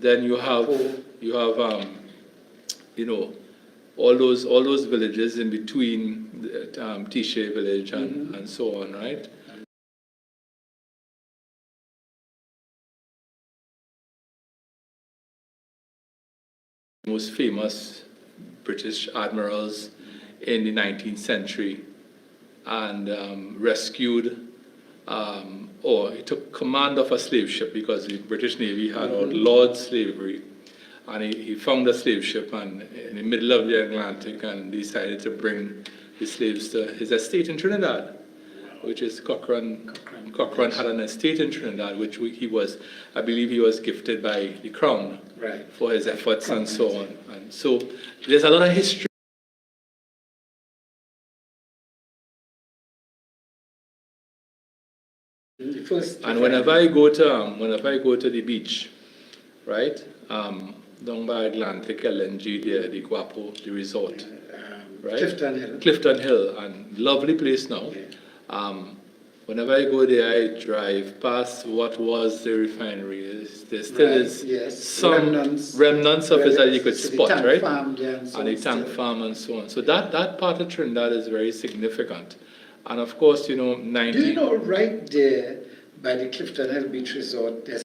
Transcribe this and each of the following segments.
then you have you know, all those villages in between Tishe village and so on, right? Most famous British admirals in the 19th century, and rescued, or he took command of a slave ship because the British Navy had outlawed slavery, and he found a slave ship in the middle of the Atlantic and decided to bring the slaves to his estate in Trinidad, which is Cochrane had an estate in Trinidad, which I believe he was gifted by the Crown for his efforts and so on. And so there's a lot of history. And whenever I go to the beach, right, down by Atlantic, LNG, the Guapo, the resort, right? Clifton Hill, and lovely place now. Whenever I go there, I drive past what was the refinery. There still is some remnants of it that you could spot, right? And the tank farm and so on. So that part of Trinidad is very significant. And of course, you know, Do you know right there by the Clifton Hill Beach Resort, there's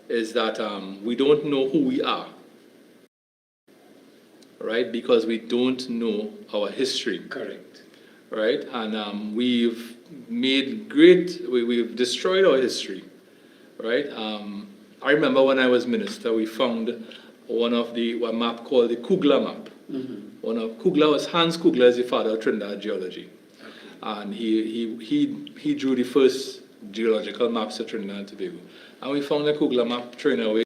is that we don't know who we are, right? Because we don't know our history. correct? Right? And we've destroyed our history, right? I remember when I was minister, we found a map called the Kugler map. Hans Kugler is the father of Trinidad geology. And he drew the first geological maps of Trinidad and Tobago. And we found a Kugler map thrown away.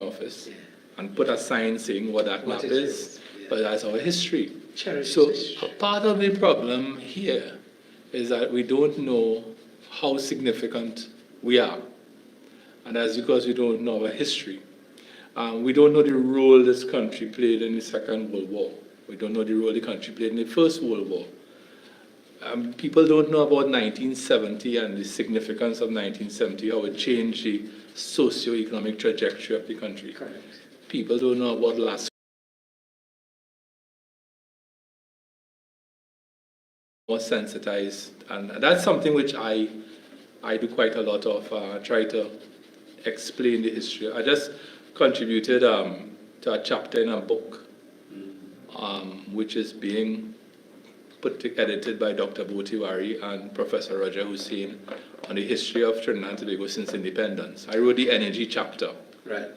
Office and put a sign saying what that map is. But that's our history. So part of the problem here is that we don't know how significant we are. And that's because we don't know our history. We don't know the role this country played in the Second World War. We don't know the role the country played in the First World War. People don't know about 1970 and the significance of 1970, how it changed the socio-economic trajectory of the country. Correct. People don't know about last more sensitized, and that's something which I do quite a lot of, try to explain the history. I just contributed to a chapter in a book which is being edited by Dr. Botiwari and Professor Roger Hussain on the history of Trinidad and Tobago since independence. I wrote the energy chapter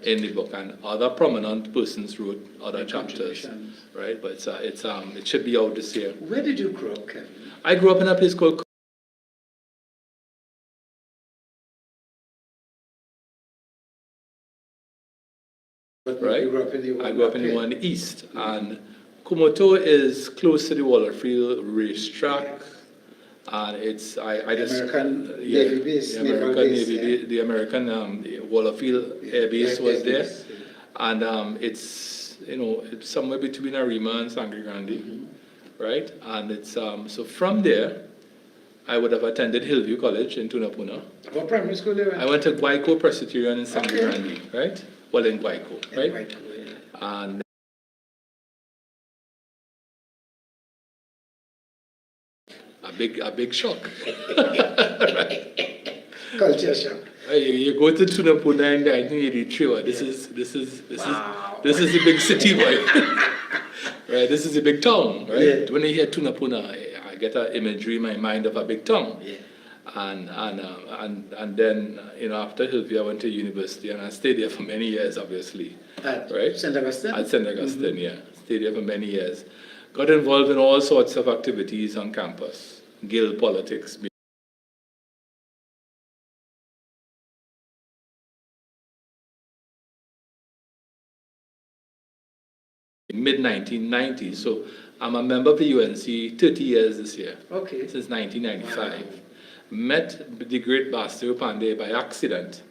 in the book, and other prominent persons wrote other chapters, right? But it should be out this year. Where did you grow up, Kevin? I grew up in a place called right? You grew up in the I grew up in the one in the east, and Kumoto is close to the Wallerfield racetrack, and it's American Navy base, the American Wallerfield Air Base was there, and it's it's somewhere between Arima and Sangre Grande, right? And it's so from there, I would have attended Hillview College in Tunapuna. What primary school you went? I went to Guayco Presbyterian in Sangre Grande, right? Well, in Guayco, right? Guayco, And a big shock. Right. Culture shock. You go to Tunapuna in 1983. This is the big city, right? Right. This is a big town, right? Yeah. When I hear Tunapuna, I get an imagery in my mind of a big town. Yeah. And then after Hillview, I went to university and I stayed there for many years, obviously. At St. Augustine? At St. Augustine, yeah. Stayed there for many years. Got involved in all sorts of activities on campus, guild politics. Mid-1990s, so I'm a member of the UNC 30 years this year. Okay. Since 1995. Wow. Met the great Bastio Pandey by accident.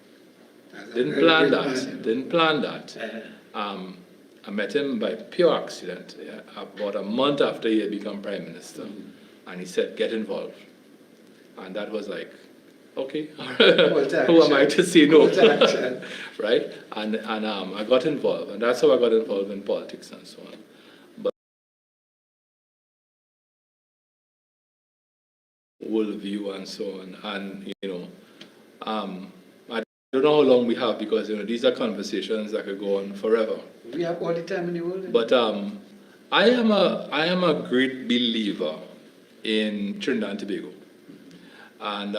Didn't plan that. I met him by pure accident, about a month after he had become Prime Minister. And he said, get involved. And that was like, okay, who am I to say no? Right? And I got involved. And that's how I got involved in politics and so on. But worldview and so on. And, I don't know how long we have because, these are conversations that could go on forever. We have all the time in the world. But I am a great believer in Trinidad and Tobago. And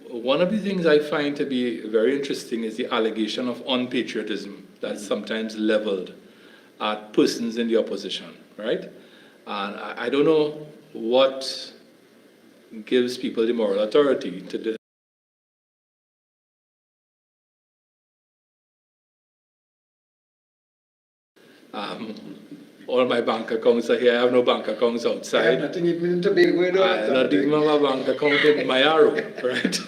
one of the things I find to be very interesting is the allegation of unpatriotism that's sometimes leveled at persons in the opposition, right? And I don't know what gives people the moral authority to do. All my bank accounts are here. I have no bank accounts outside. Nothing even in Tobago. Not even my bank account in my arrow, right?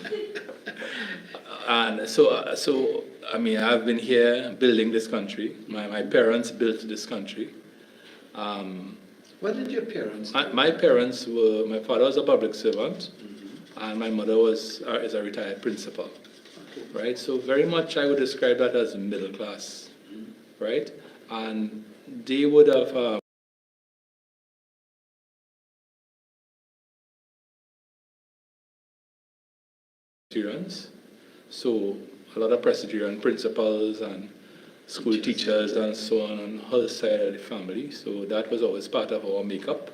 And so I mean, I've been here building this country. My parents built this country. What did your parents do? My parents were, my father was a public servant, and my mother is a retired principal, right? So very much I would describe that as middle class, right? And they would have Presbyterians, so a lot of Presbyterian principals and school teachers and so on her side of the family. So that was always part of our makeup.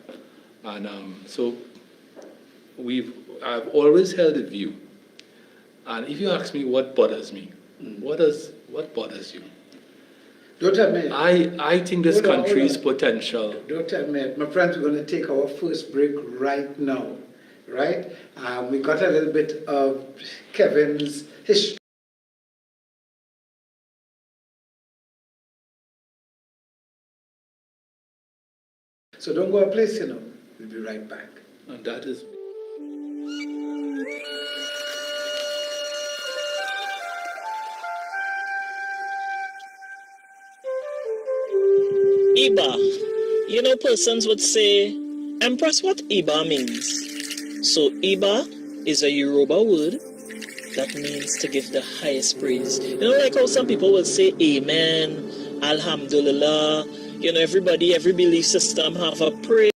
And so I've always held a view. And if you ask me what bothers me, what bothers you? Don't tell me. I think this country's potential. Don't tell me. My friends, we're going to take our first break right now, right? We got a little bit of Kevin's history. So don't go a place, We'll be right back. And that is... Iba. Persons would say, Empress, what Iba means? So Iba is a Yoruba word that means to give the highest praise. Like how some people will say Amen, Alhamdulillah. Every belief system have a praise.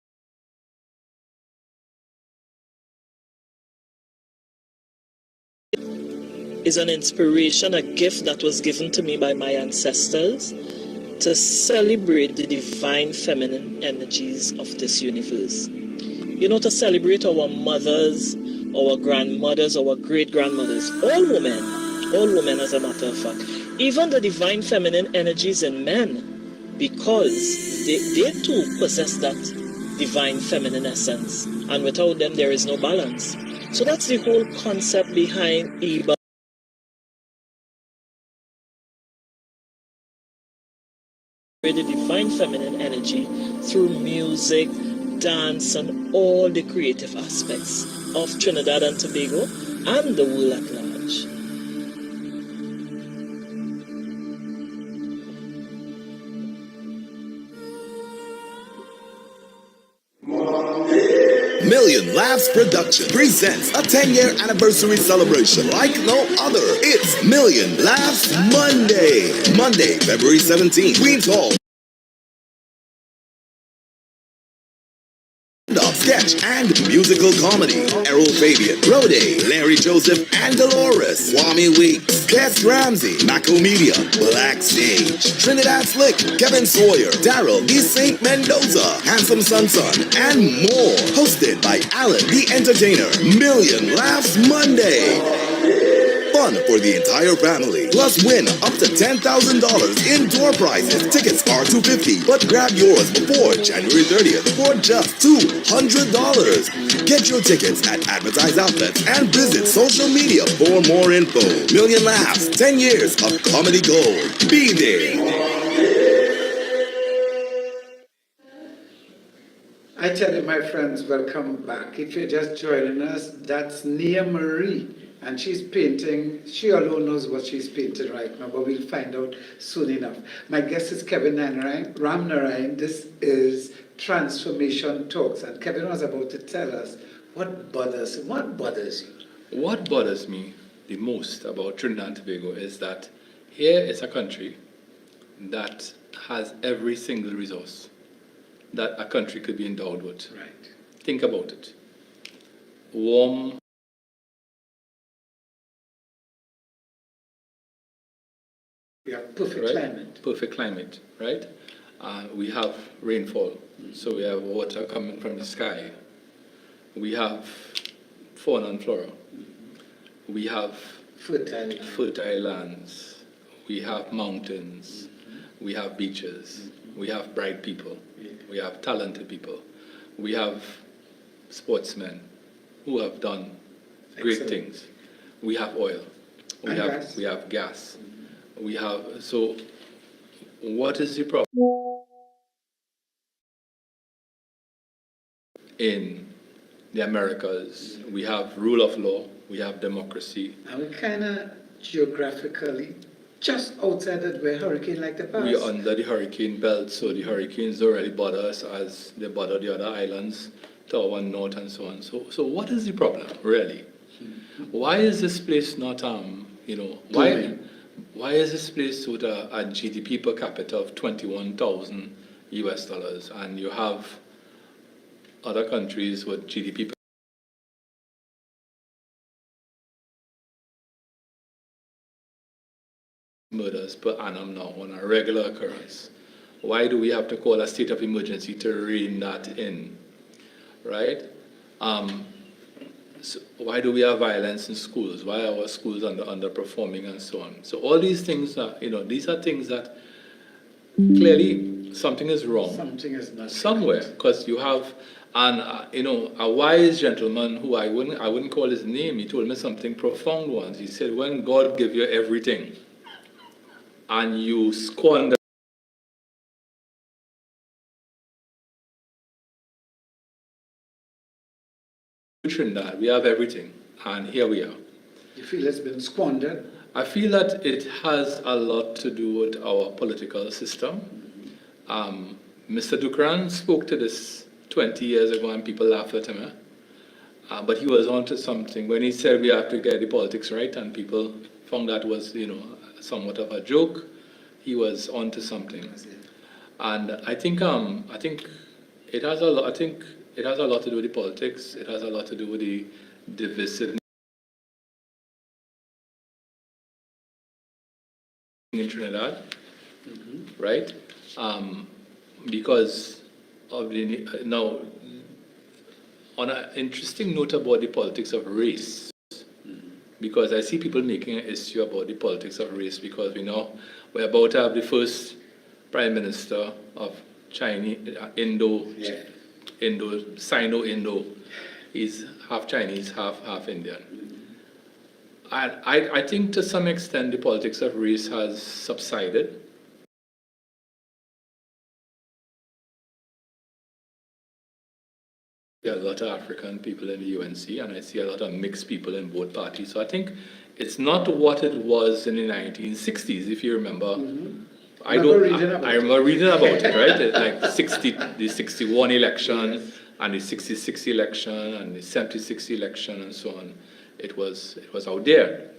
Is an inspiration, a gift that was given to me by my ancestors to celebrate the divine feminine energies of this universe. To celebrate our mothers, our grandmothers, our great-grandmothers, all women as a matter of fact, even the divine feminine energies in men, because they too possess that divine feminine essence, and without them there is no balance. So that's the whole concept behind Iba. The divine feminine energy through music, dance, and all the creative aspects of Trinidad and Tobago and the world at large. Million Laughs Production presents a 10-year anniversary celebration like no other. It's Million Laughs Monday. Monday, February 17th. Queen's Hall. Sketch and musical comedy. Errol Fabian, Rode, Larry Joseph, and Dolores. Kwame Weeks, Guest Ramsey, Maco Media, Black Stage, Trinidad Slick, Kevin Sawyer, Daryl, D. St. Mendoza, Handsome Sun, and more. Hosted by Alan, the Entertainer. Million Laughs Monday. Fun for the entire family. Plus win up to $10,000 in door prizes. Tickets are $250, but grab yours before January 30th for just $200. Get your tickets at advertised outlets and visit social media for more info. Million Laughs, 10 years of comedy gold. Be there. I tell you, my friends, welcome back. If you're just joining us, that's Nia Marie And she's painting, she alone knows what she's painting right now, but we'll find out soon enough. My guest is Kevin Ramnarayan. This is Transformation Talks. And Kevin was about to tell us what bothers him. What bothers you? What bothers me the most about Trinidad and Tobago is that here is a country that has every single resource that a country could be endowed with. Right. Think about it. Warm, We have perfect right? climate. Perfect climate, right? We have rainfall, so we have water coming from the sky. We have fauna and flora. We have Fertile. fertile lands. We have mountains. We have beaches. We have bright people. We have talented people. We have sportsmen who have done great Excellent. things. We have oil. We And have gas. we have gas. We have, so what is the problem in the Americas? We have rule of law, we have democracy. And we kind of geographically just outside of where hurricane like the past. We are under the hurricane belt, so the hurricanes don't really bother us as they bother the other islands to our north and so on. So what is the problem, really? Why is this place not, why is this place with a GDP per capita of 21,000 US dollars, and you have other countries with GDP per murders per annum now on a regular occurrence? Why do we have to call a state of emergency to rein that in, right? So why do we have violence in schools? Why are our schools underperforming and so on? So all these things are, these are things that clearly something is wrong Something is not somewhere, because you have a wise gentleman who I wouldn't call his name. He told me something profound once. He said, when God gives you everything and you squander Trinidad, we have everything, and here we are. You feel it's been squandered? I feel that it has a lot to do with our political system. Mr. Dukran spoke to this 20 years ago and people laughed at him. But he was onto something when he said we have to get the politics right, and people found that was, somewhat of a joke. He was onto something. And I think it has a lot. I think it has a lot to do with the politics. It has a lot to do with the divisiveness in Trinidad, right? Because of now, on an interesting note about the politics of race, because I see people making an issue about the politics of race, because we're about to have the first prime minister of Chinese, Sino-Indo. He's half Chinese, half Indian. I think to some extent the politics of race has subsided. There are a lot of African people in the UNC, and I see a lot of mixed people in both parties. So I think it's not what it was in the 1960s, if you remember. I remember reading about it, right? Like the 61 election, yes, and the 66 election, and the 76 election, and so on. It was out there.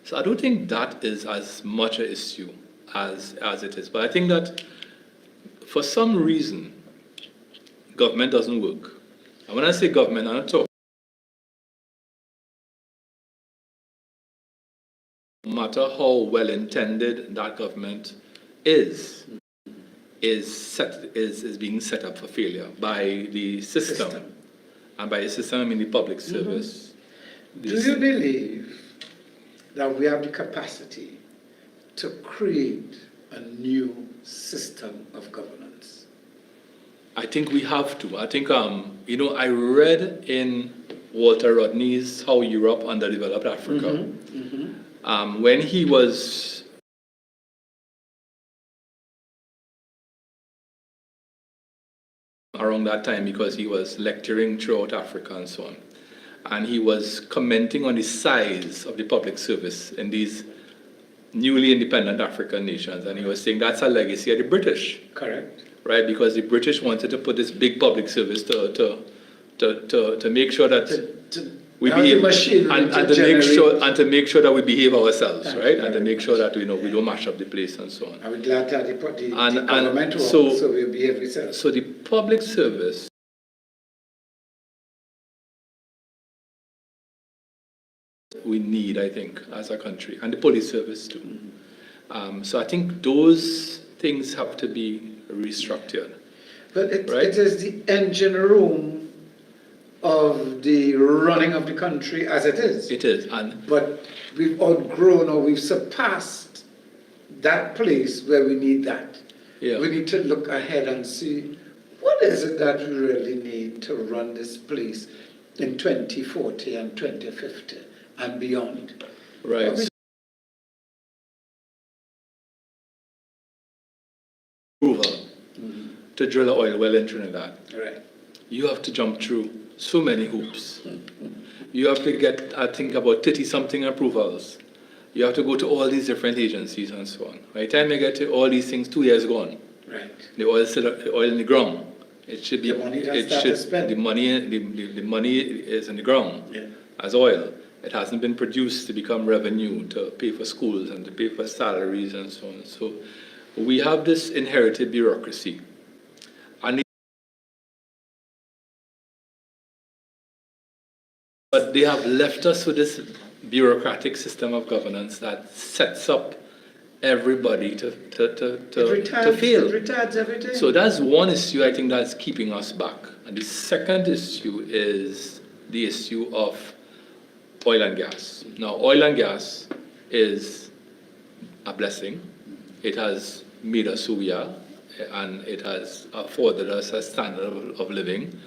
So I don't think that is as much an issue as it is. But I think that for some reason, government doesn't work. And when I say government, I'm not talking no matter how well intended that government is being set up for failure by the system. And by the system, I mean the public service. Do you believe that we have the capacity to create a new system of governance? I think we have to. I think, I read in Walter Rodney's How Europe Underdeveloped Africa, when he was around that time, because he was lecturing throughout Africa and so on. and he was commenting on the size of the public service in these newly independent African nations, and he was saying that's a legacy of the British. Correct. Right, because the British wanted to put this big public service to make sure that we have the behave machinery and to to make sure that we behave ourselves, Thank right, you and to very make much. sure that we don't mash up the place and so on. I would glad that the And government works, so- so we'll behave ourselves. So the public service we need, I think, as a country, and the police service too. So I think those things have to be restructured. But it Right. is the engine room of the running of the country as it is. It is, and But we've outgrown or we've surpassed that place where we need that. yeah. We need to look ahead and see what is it that we really need to run this place in 2040 and 2050 and beyond. Right. Approval to drill an oil well in Trinidad. Right. You have to jump through so many hoops. You have to get, I think, about 30-something approvals. You have to go to all these different agencies and so on. By the time you get to all these things, 2 years gone. Right. The oil still, the oil in the ground. It should be. The money has it started should. spent. The money is in the ground Yeah. as oil. It hasn't been produced to become revenue to pay for schools and to pay for salaries and so on. So we have this inherited bureaucracy, and but they have left us with this bureaucratic system of governance that sets up everybody to fail. It retards everything. So that's one issue I think that's keeping us back. And the second issue is the issue of oil and gas. Now, oil and gas is a blessing. It has made us who we are, and it has afforded us a standard of living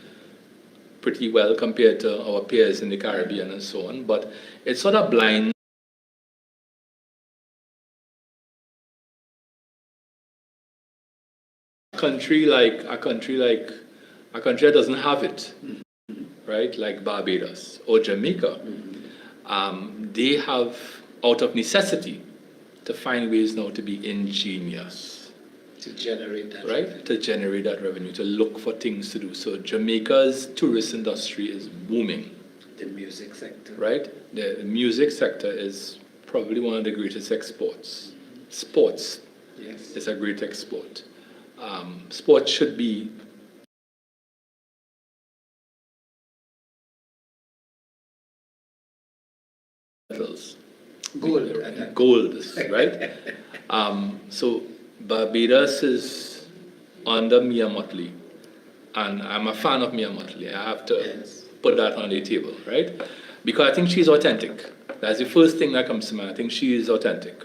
pretty well compared to our peers in the Caribbean and so on. But it's sort of blind. A country that doesn't have it, right? Like Barbados or Jamaica, they have, out of necessity, to find ways now to be ingenious, to generate that. right? To generate that revenue, to look for things to do. So Jamaica's tourist industry is booming, The music sector. right? The music sector is probably one of the greatest exports. Sports Yes. is a great export. Sports should be metals. Gold. and that. Gold, right? So Barbados is under Mia Motley, and I'm a fan of Mia Motley. I have to Yes. put that on the table, right? Because I think she's authentic. That's the first thing that comes to mind. I think she is authentic,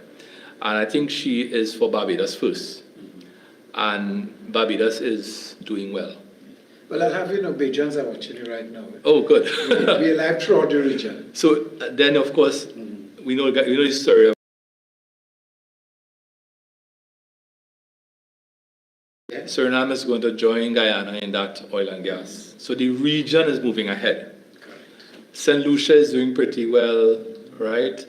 and I think she is for Barbados first, and Barbados is doing well. Well, I'll have you know, Bajans are watching you right now. Oh, good. We're live throughout the region. So then, of course, we know the story of Yes. Suriname is going to join Guyana in that oil and gas. So the region is moving ahead. Correct. St. Lucia is doing pretty well, right?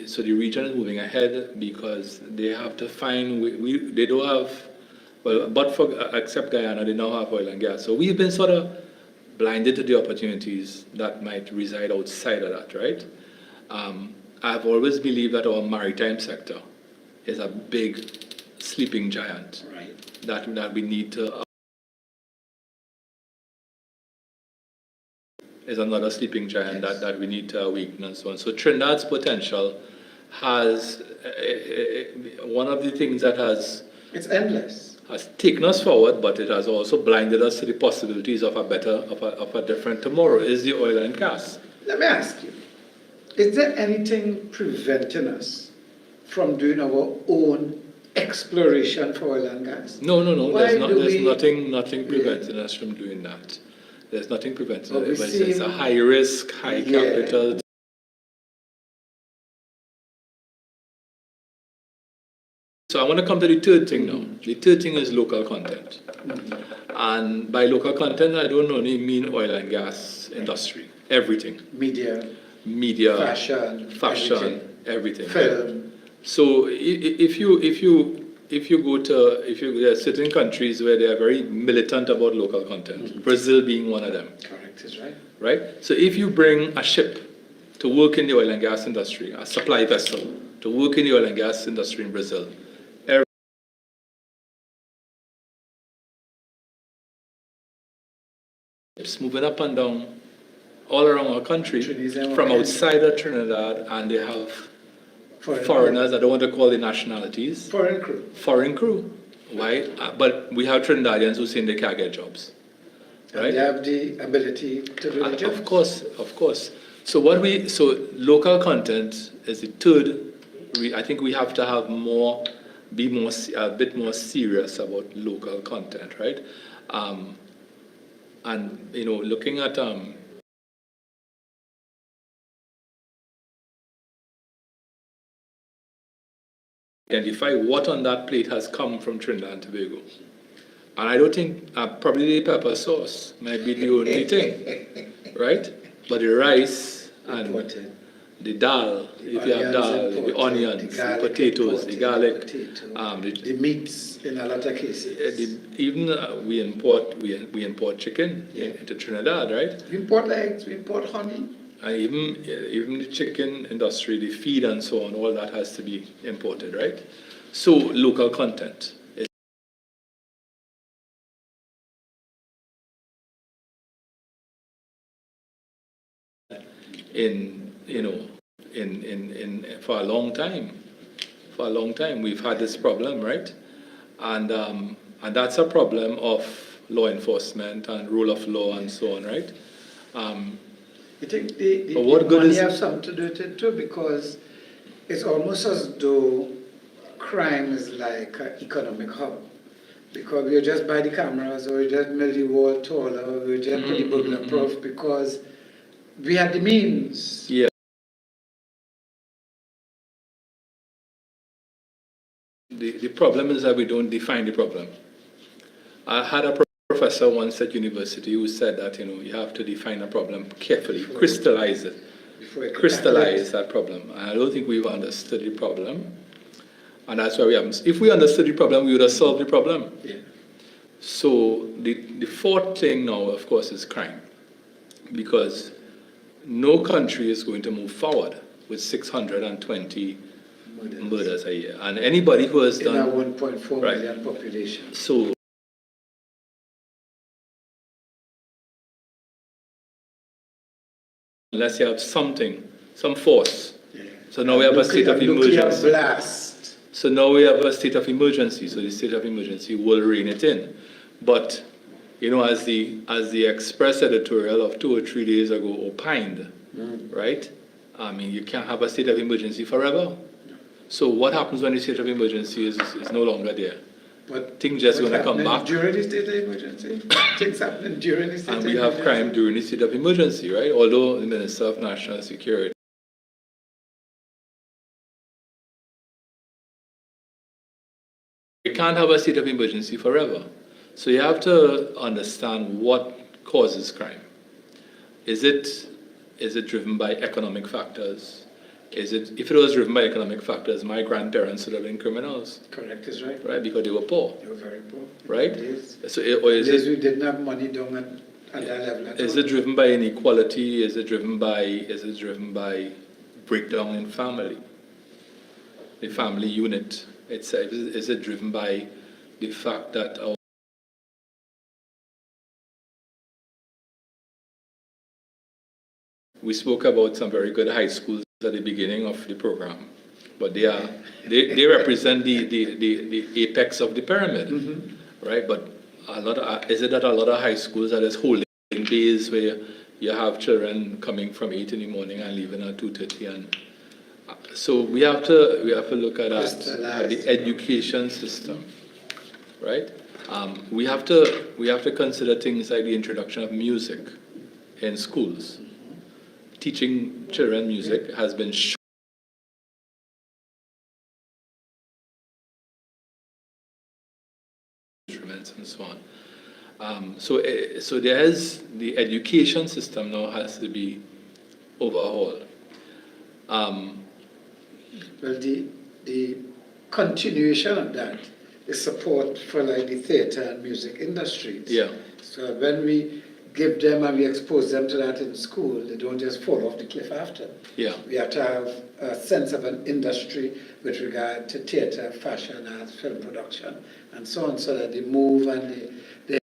So the region is moving ahead because they have to find, they don't have, well, but for, except Guyana, they now have oil and gas. So we've been sort of blinded to the opportunities that might reside outside of that, right? I've always believed that our maritime sector is a big sleeping giant Right. that we need to is another sleeping giant Yes. that we need to awaken and so on. So Trinidad's potential has one of the things that has It's endless. taken us forward, but it has also blinded us to the possibilities of a different tomorrow is the oil and gas. Let me ask you, is there anything preventing us from doing our own exploration for oil and gas? No. Why do There's we- nothing preventing us from doing that. There's nothing preventing But we it. It's a seem- high risk, high Yeah. capital. So I want to come to the third thing now. The third thing is local content. And by local content, I don't only mean oil and gas industry, everything. Media, Media, fashion, everything. film. So if you go to there are certain countries where they are very militant about local content, Brazil being one of them. Correct, is right. Right? So if you bring a ship to work in the oil and gas industry, a supply vessel to work in the oil and gas industry in Brazil, it's moving up and down all around our country from outside of Trinidad, and they have foreigners, I don't want to call the nationalities. Foreign crew. Foreign crew. Why? But we have Trinidadians who saying they can't get jobs. Right? And they have the ability to do the job. Of course. So local content is the third. I think we have to have a bit more serious about local content, right? And looking at identify what on that plate has come from Trinidad and Tobago. And I don't think probably the pepper sauce might be the only thing, right? But the rice and Imported. the dal, if you have dal, the onions, the potatoes, the garlic, the meats in a lot of cases. We import chicken into Trinidad, right? We import eggs, we import honey. And even the chicken industry, the feed and so on, all that has to be imported, right? So local content. For a long time we've had this problem, right? And that's a problem of law enforcement and rule of law and so on, right? I think the good money is have something to do with it too, because it's almost as though crime is like an economic hub. Because we just buy the cameras, or we just build the wall taller, or we just put the burglar proof, because we have the means. Yeah. The problem is that we don't define the problem. I had a professor once at university who said that you have to define a problem carefully, crystallize it, crystallize that problem. And I don't think we've understood the problem, and that's why we haven't. If we understood the problem, we would have solved the problem. Yeah. So the fourth thing now, of course, is crime, because no country is going to move forward with 620 murders a year, and anybody who has done in our 1.4 million population. So unless you have some force. Yeah. So now we have a state of emergency. Blast. So now we have a state of emergency. So the state of emergency will rein it in. But as the Express editorial of 2 or 3 days ago opined, right? I mean, you can't have a state of emergency forever. So what happens when the state of emergency is no longer there? Things just going to come back. During the state of emergency? Things happening during the state of emergency? And we have crime during the state of emergency, right? Although the Minister of National Security you can't have a state of emergency forever. So you have to understand what causes crime. Is it driven by economic factors? If it was driven by economic factors, my grandparents would have been criminals. Correct, is right. Right, because they were poor. They were very poor. Right? We didn't have money down at that level. Is it driven by inequality? Is it driven by breakdown in family? The family unit itself? Is it driven by the fact that we spoke about some very good high schools at the beginning of the program, but they represent the apex of the pyramid, right? But is it that a lot of high schools are just holding days where you have children coming from 8 in the morning and leaving at 2:30, and so we have to look at the education system, right? We have to consider things like the introduction of music in schools. Teaching children music has been instruments and so on. So there's the education system now has to be overhauled. Well, the continuation of that is support for like the theatre and music industries. Yeah. So when we give them and we expose them to that in school, they don't just fall off the cliff after. Yeah. We have to have a sense of an industry with regard to theatre, fashion, arts, film production, and so on, so that they move and they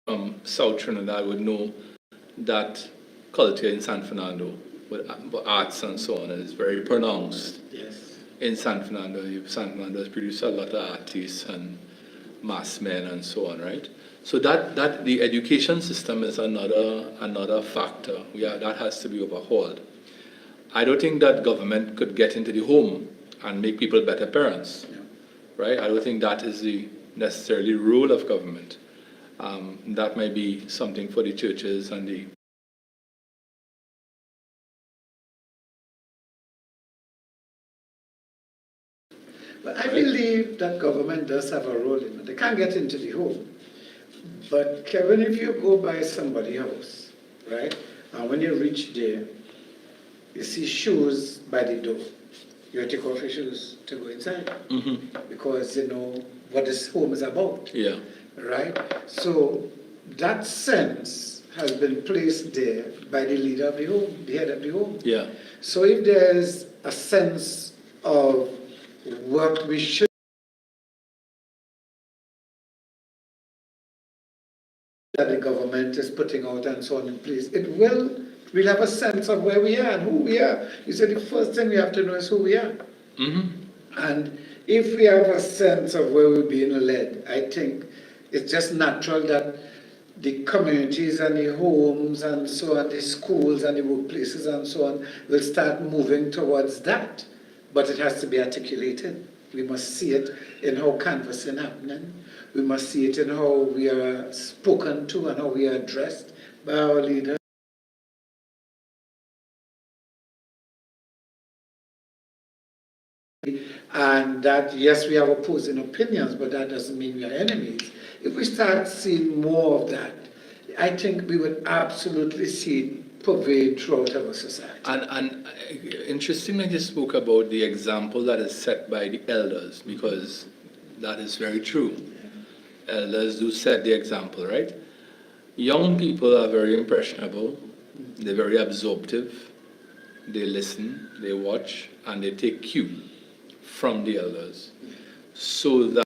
from South Trinidad would know that culture in San Fernando, with arts and so on, is very pronounced. yes. In San Fernando has produced a lot of artists and mass men and so on, right? So that the education system is another factor. That has to be overhauled. I don't think that government could get into the home and make people better parents, right? I don't think that is the necessarily role of government. That might be something for the churches and the But I believe that government does have a role in it. They can't get into the home. But Kevin, if you go by somebody's house, right, and when you reach there, you see shoes by the door, you take off your shoes to go inside. Because you know what this home is about. yeah. Right? So that sense has been placed there by the leader of the home, the head of the home. Yeah. So if there's a sense of what we should that the government is putting out and so on in place, we'll have a sense of where we are and who we are. You said the first thing we have to know is who we are. And if we have a sense of where we're being led, I think it's just natural that the communities and the homes and so on, the schools and the workplaces and so on will start moving towards that. But it has to be articulated. We must see it in how canvassing happening. We must see it in how we are spoken to and how we are addressed by our leaders. And that, yes, we have opposing opinions, but that doesn't mean we are enemies. If we start seeing more of that, I think we would absolutely see it pervade throughout our society. And interestingly, you spoke about the example that is set by the elders, because that is very true. Elders do set the example, right? Young people are very impressionable, they're very absorptive, they listen, they watch, and they take cue from the elders. So that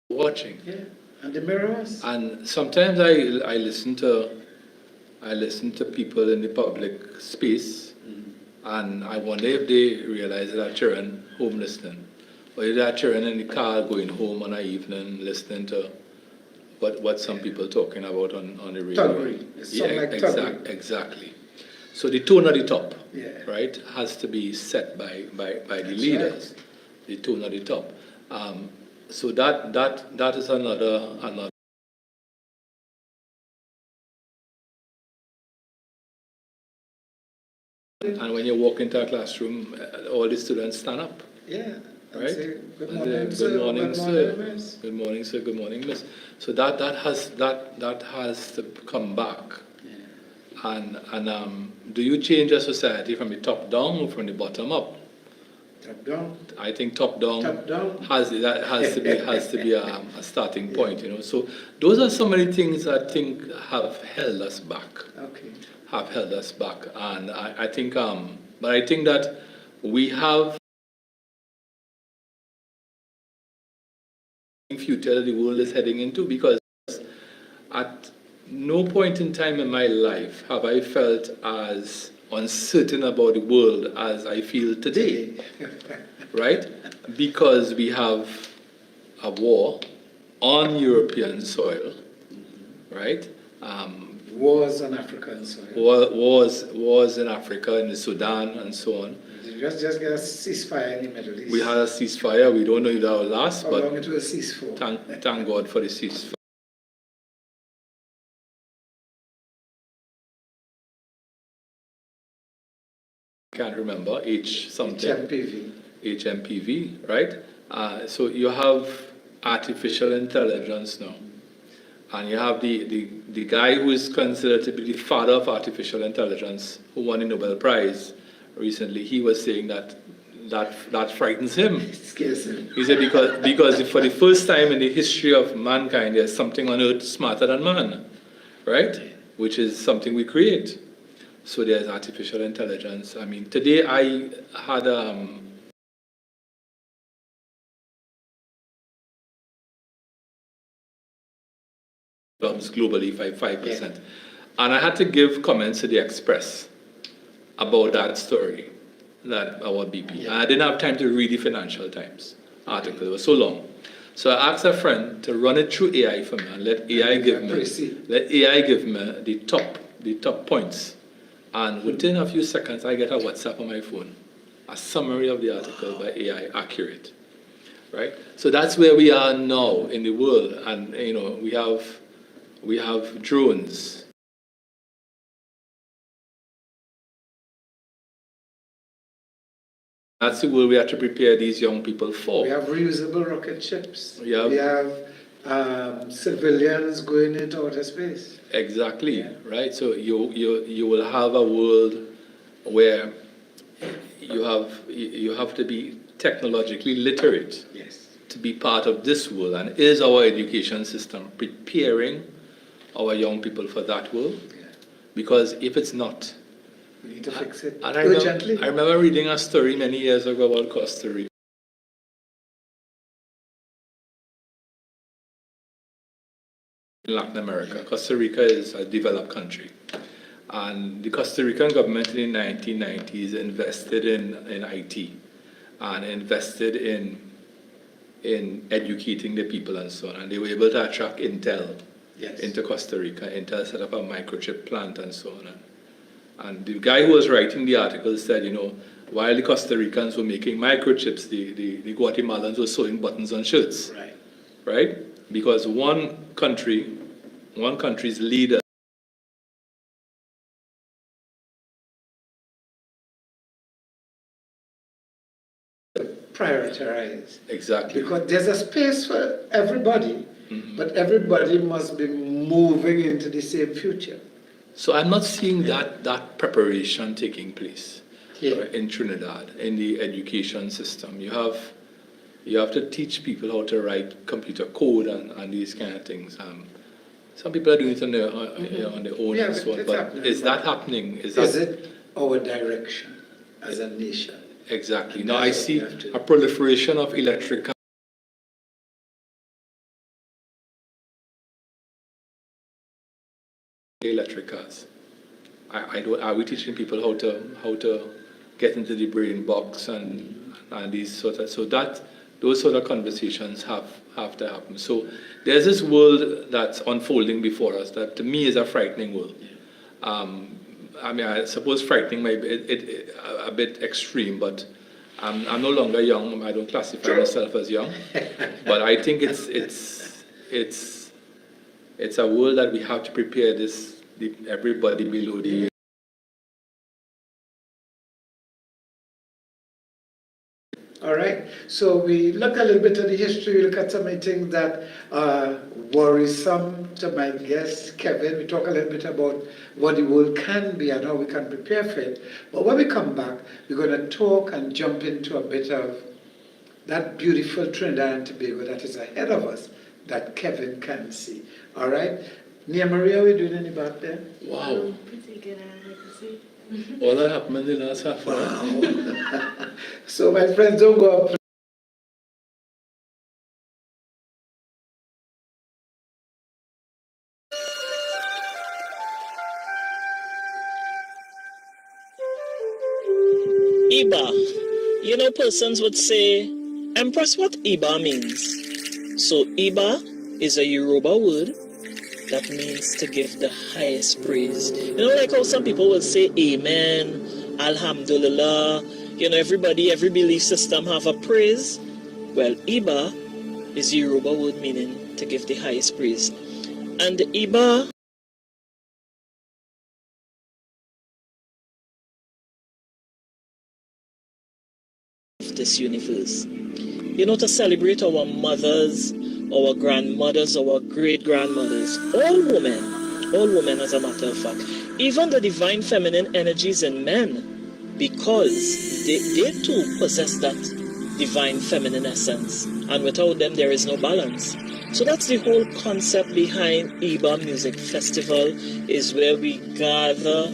watching. Yeah, and the mirrors. And sometimes I listen to people in the public space, and I wonder if they realize that children home listening, or if that children in the car going home on an evening listening to what some people talking about on the radio. Tuggery. It's something like tuggery. Exactly. So the tone at the top, Yeah. right, has to be set by the That's leaders. right. The tone at the top. So that is another. And when you walk into a classroom, all the students stand up, Yeah. And right? say, good And morning, they, sir. good morning, sir. miss." Good morning, sir. Good morning, miss. So that has to come back. Yeah. And do you change a society from the top down or from the bottom up? Top down. I think top down. Top down. Has to be a starting point, you know. So those are some of the things I think have held us back. Okay. Have held us back, and I think but I think that we have future that the world is heading into, because at no point in time in my life have I felt as uncertain about the world as I feel today. Right? Because we have a war on European soil, right? Wars on African soil. Wars in Africa, in the Sudan, and so on. Just get a ceasefire in the Middle East. We had a ceasefire. We don't know if that will last, How but long it will cease for? thank God for the ceasefire. can't remember, H something. HMPV. HMPV, right? So you have artificial intelligence now. And you have the guy who is considered to be the father of artificial intelligence, who won the Nobel Prize recently. He was saying that frightens him. It scares him. He said because for the first time in the history of mankind, there's something on earth smarter than man, right? Which is something we create. So there's artificial intelligence. I mean, today I had globally 5%. Yeah. And I had to give comments to the Express about that story, about BP. Yeah. And I didn't have time to read the Financial Times article. It was so long. So I asked a friend to run it through AI for me and let AI give me the top points. And within a few seconds, I get a WhatsApp on my phone, a summary of the article by AI, accurate, right? So that's where we are now in the world, and we have drones. That's the world we have to prepare these young people for. We have reusable rocket ships. Yeah. We have civilians going into outer space. Exactly, right? So you will have a world where you have to be technologically literate to be part of this world. And is our education system preparing our young people for that world? Yeah. Because if it's not, We need to fix it and urgently. I remember reading a story many years ago about Costa Rica. In Latin America. Costa Rica is a developed country. And the Costa Rican government in the 1990s invested in IT and invested in educating the people and so on. And they were able to attract Intel into Costa Rica. Intel set up a microchip plant and so on. And the guy who was writing the article said, while the Costa Ricans were making microchips, the Guatemalans were sewing buttons on shirts. Right? Because one country's leader prioritize. Exactly. Because there's a space for everybody, but everybody must be moving into the same future. So I'm not seeing that preparation taking place Yeah. in Trinidad, in the education system. You have to teach people how to write computer code and these kind of things. Some people are doing it on their own Yeah, and so on, it's but happening. is that happening? Is it our direction as a nation? Exactly. And Now I that's what see we have to- a proliferation of electric cars. Are we teaching people how to get into the brain box and these those sort of conversations have to happen. So there's this world that's unfolding before us that to me is a frightening world. I mean, I suppose frightening might be a bit extreme, but I'm no longer young. I don't classify myself as young, but I think it's a world that we have to prepare everybody below the. All right, so we look a little bit at the history, we look at some of the things that are worrisome to my guest, Kevin. We talk a little bit about what the world can be and how we can prepare for it. But when we come back, we're going to talk and jump into a bit of that beautiful Trinidad and Tobago that is ahead of us that Kevin can see. All right, Nia Maria, are we doing any back there? Wow. Pretty good, I like to see. All that happened in the last half hour. So my friends, don't go up. Iba. Persons would say, Empress, what Iba means? So Iba is a Yoruba word that means to give the highest praise. Like how some people will say Amen, Alhamdulillah. Every belief system have a praise. Well, Iba is Yoruba word meaning to give the highest praise. And the Iba this universe. You know, to celebrate our mothers, our grandmothers, our great-grandmothers, all women as a matter of fact, even the divine feminine energies in men, because they too possess that divine feminine essence, and without them there is no balance. So that's the whole concept behind IBA Music Festival, is where we gather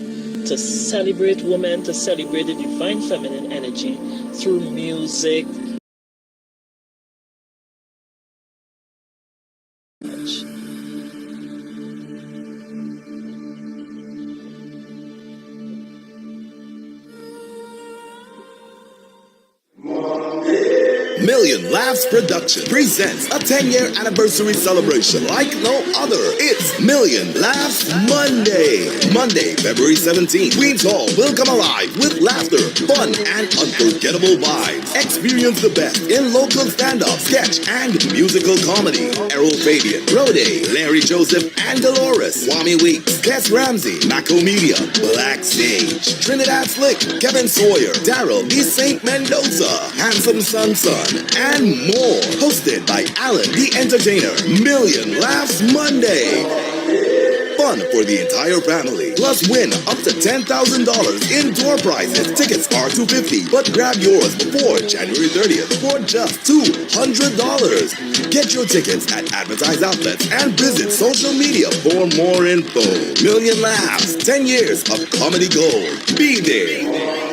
to celebrate women, to celebrate the divine feminine energy through music. Million Laughs Production presents a 10-year anniversary celebration like no other. It's Million Laughs Monday. Monday, February 17th. Queen's Hall will come alive with laughter, fun, and unforgettable vibes. Experience the best in local stand-up, sketch, and musical comedy. Errol Fabian, Rode, Larry Joseph, and Dolores. Swami Weeks, Kes Ramsey, Mako Media, Black Stage, Trinidad Slick, Kevin Sawyer, Darrell, D. St. Mendoza, Handsome Son, and more. Hosted by Alan, the Entertainer. Million Laughs Monday. Fun for the entire family. Plus win up to $10,000 in door prizes. Tickets are $250, but grab yours before January 30th for just $200. Get your tickets at advertised outlets and visit social media for more info. Million Laughs, 10 years of comedy gold. Be there.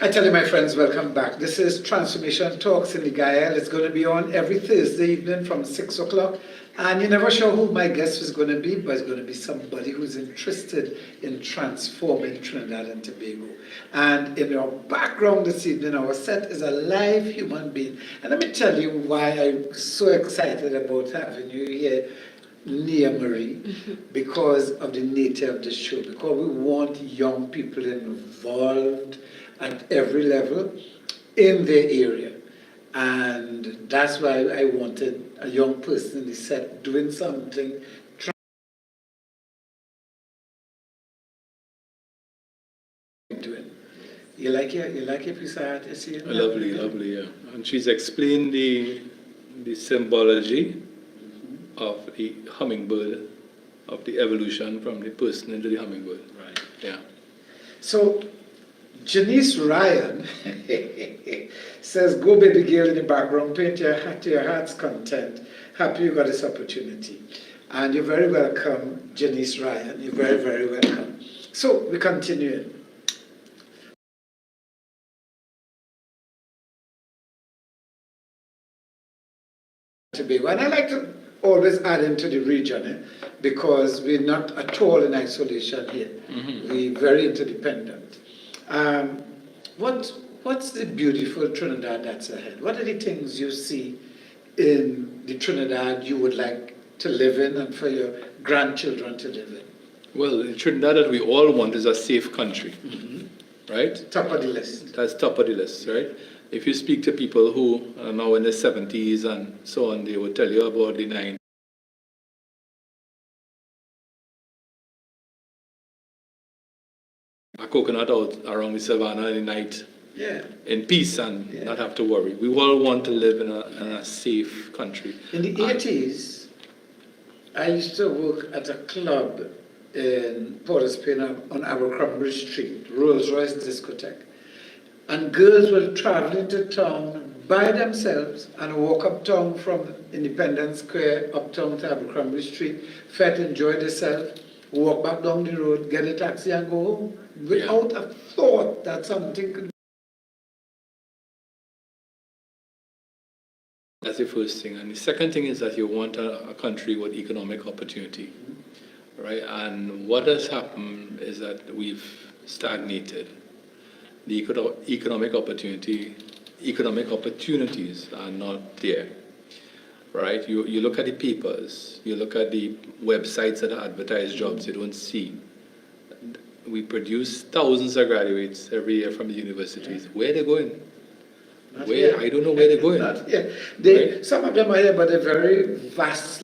I tell you, my friends, welcome back. This is Transformation Talks in the Gael. It's going to be on every Thursday evening from 6 o'clock. And you're never sure who my guest is going to be, but it's going to be somebody who's interested in transforming Trinidad and Tobago. And in our background this evening, our set is a live human being. And let me tell you why I'm so excited about having you here, Nia Marie, because of the nature of the show, because we want young people involved at every level in their area. And that's why I wanted a young person in the set doing something, doing. You like your piece of art? You see it? Lovely, lovely, yeah. And she's explained the symbology of the hummingbird, of the evolution from the person into the hummingbird. Right. Yeah. So, Janice Ryan says, go baby girl in the background, paint your hat to your heart's content. Happy you got this opportunity. And you're very welcome, Janice Ryan. You're very, very welcome. So, we continue. And I like to always add into the region, because we're not at all in isolation here. We're very interdependent. What's the beautiful Trinidad that's ahead? What are the things you see in the Trinidad you would like to live in and for your grandchildren to live in? Well, the Trinidad that we all want is a safe country, right? Top of the list. That's top of the list, right? If you speak to people who are now in their 70s and so on, they will tell you about the 90s. A coconut out around the savannah in the night, in peace and not have to worry. We all want to live in a safe country. In the 80s, I used to work at a club in Port of Spain on Abercrombie Street, Rolls Royce discotheque. And girls will travel into town by themselves and walk uptown from Independence Square uptown to Abercrombie Street, fet, enjoy themselves, walk back down the road, get a taxi and go home without a thought that something could. That's the first thing. And the second thing is that you want a country with economic opportunity, right? And what has happened is that we've stagnated. The economic opportunities are not there, right? You look at the papers, you look at the websites that advertise jobs, you don't see. We produce thousands of graduates every year from the universities. Where are they going? I don't know where they're going. Right? Some of them are here, but they're very vast.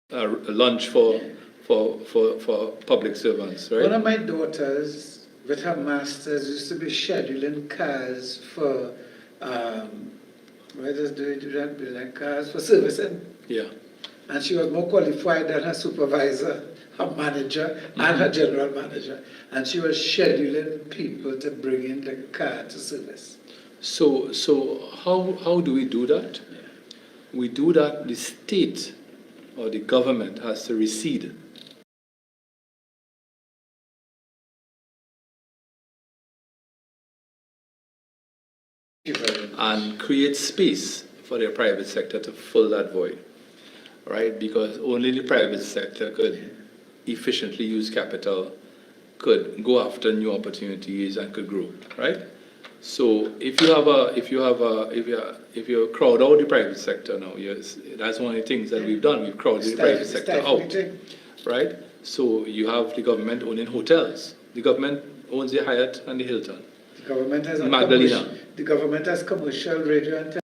Lunch for for public servants, right? One of my daughters, with her masters, used to be scheduling cars for, where does do that? Building cars for servicing. Yeah. And she was more qualified than her supervisor, her manager, and her general manager. And she was scheduling people to bring in the car to service. So how do we do that? We do that, the state or the government has to recede. And create space for the private sector to fill that void, right? Because only the private sector could efficiently use capital, could go after new opportunities, and could grow, right? So if you crowd out the private sector now, yes, that's one of the things that we've done. We've crowded the private sector out, right? So you have the government owning hotels. The government owns the Hyatt and the Hilton. The government has Magdalena. The government has commercial radio and television.